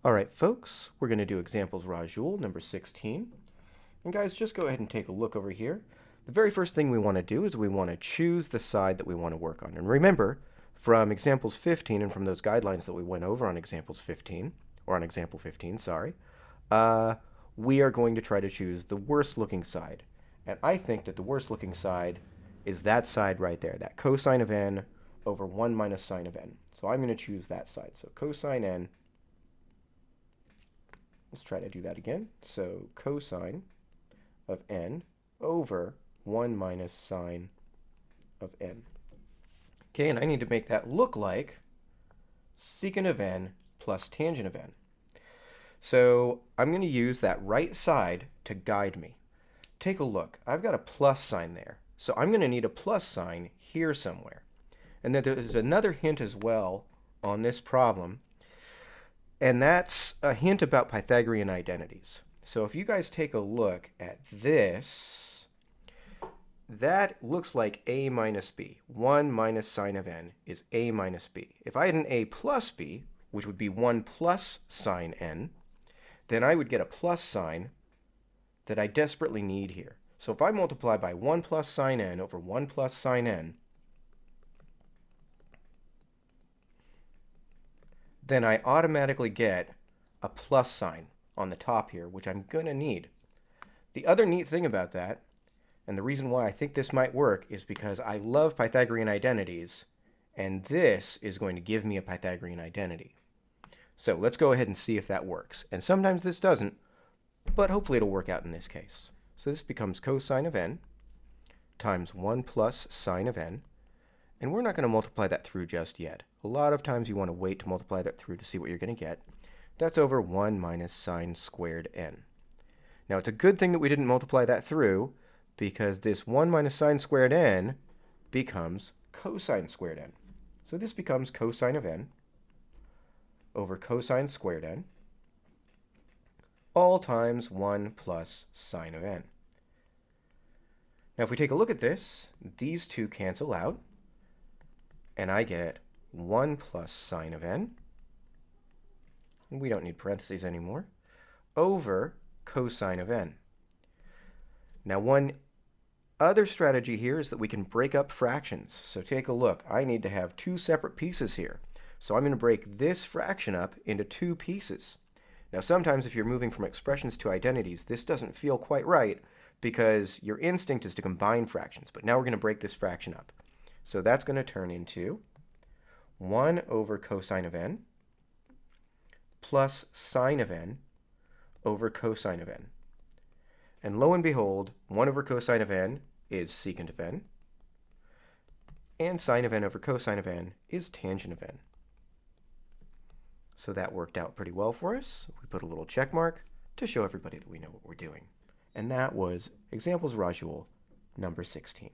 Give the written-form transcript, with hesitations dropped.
All right, folks, we're going to do examples Rajul, number 16. And guys, just go ahead and take a look over here. The very first thing we want to do is we want to choose the side that we want to work on. And remember, from examples 15 and from those guidelines that we went over on examples 15, or on example 15, sorry, we are going to try to choose the worst looking side. And I think that the worst looking side is that side right there, that cosine of n over 1 minus sine of n. So I'm going to choose that side. So cosine n. Let's try to do that again. So cosine of n over 1 minus sine of n. Okay, and I need to make that look like secant of n plus tangent of n. So I'm going to use that right side to guide me. Take a look. I've got a plus sign there. So I'm going to need a plus sign here somewhere. And then there's another hint as well on this problem, and that's a hint about Pythagorean identities. So if you guys take a look at this, that looks like a minus b. 1 minus sine of n is a minus b. If I had an a plus b, which would be 1 plus sine n, then I would get a plus sign that I desperately need here. So if I multiply by 1 plus sine n over 1 plus sine n, then I automatically get a plus sign on the top here, which I'm going to need. The other neat thing about that, and the reason why I think this might work, is because I love Pythagorean identities, and this is going to give me a Pythagorean identity. So let's go ahead and see if that works. And sometimes this doesn't, but hopefully it'll work out in this case. So this becomes cosine of n times 1 plus sine of n. And we're not going to multiply that through just yet. A lot of times you want to wait to multiply that through to see what you're going to get. That's over 1 minus sine squared n. Now it's a good thing that we didn't multiply that through, because this 1 minus sine squared n becomes cosine squared n. So this becomes cosine of n over cosine squared n, all times 1 plus sine of n. Now if we take a look at this, these two cancel out, and I get 1 plus sine of n, and we don't need parentheses anymore, over cosine of n. Now one other strategy here is that we can break up fractions. So take a look. I need to have two separate pieces here. So I'm going to break this fraction up into two pieces. Now sometimes if you're moving from expressions to identities, this doesn't feel quite right because your instinct is to combine fractions. But now we're going to break this fraction up. So that's going to turn into 1 over cosine of n plus sine of n over cosine of n. And lo and behold, 1 over cosine of n is secant of n, and sine of n over cosine of n is tangent of n. So that worked out pretty well for us. We put a little check mark to show everybody that we know what we're doing. And that was examples Rajul, number 16.